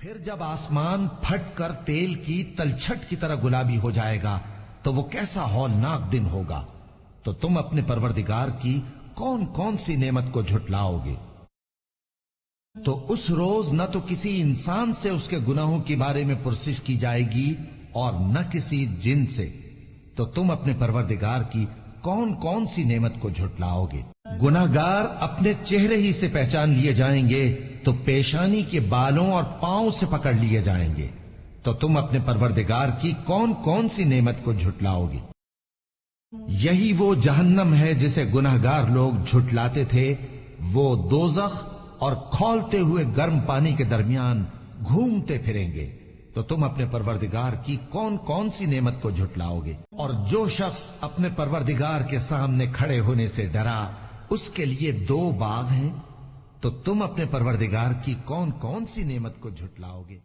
پھر جب آسمان پھٹ کر تیل کی تلچھٹ کی طرح گلابی ہو جائے گا تو وہ کیسا ہولناک دن ہوگا. تو تم اپنے پروردگار کی کون کون سی نعمت کو جھٹلاؤ گے؟ تو اس روز نہ تو کسی انسان سے اس کے گناہوں کے بارے میں پرسش کی جائے گی اور نہ کسی جن سے. تو تم اپنے پروردگار کی کون کون سی نعمت کو جھٹلاؤ گے؟ گناہگار اپنے چہرے ہی سے پہچان لیے جائیں گے تو پیشانی کے بالوں اور پاؤں سے پکڑ لیے جائیں گے. تو تم اپنے پروردگار کی کون کون سی نعمت کو جھٹلاؤ گے؟ یہی وہ جہنم ہے جسے گناہگار لوگ جھٹلاتے تھے. وہ دوزخ اور کھولتے ہوئے گرم پانی کے درمیان گھومتے پھریں گے. تو تم اپنے پروردگار کی کون کون سی نعمت کو جھٹلاؤ گے؟ اور جو شخص اپنے پروردگار کے سامنے کھڑے ہونے سے ڈرا اس کے لیے 2 باغ ہیں. تو تم اپنے پروردگار کی کون کون سی نعمت کو جھٹلاؤ گے؟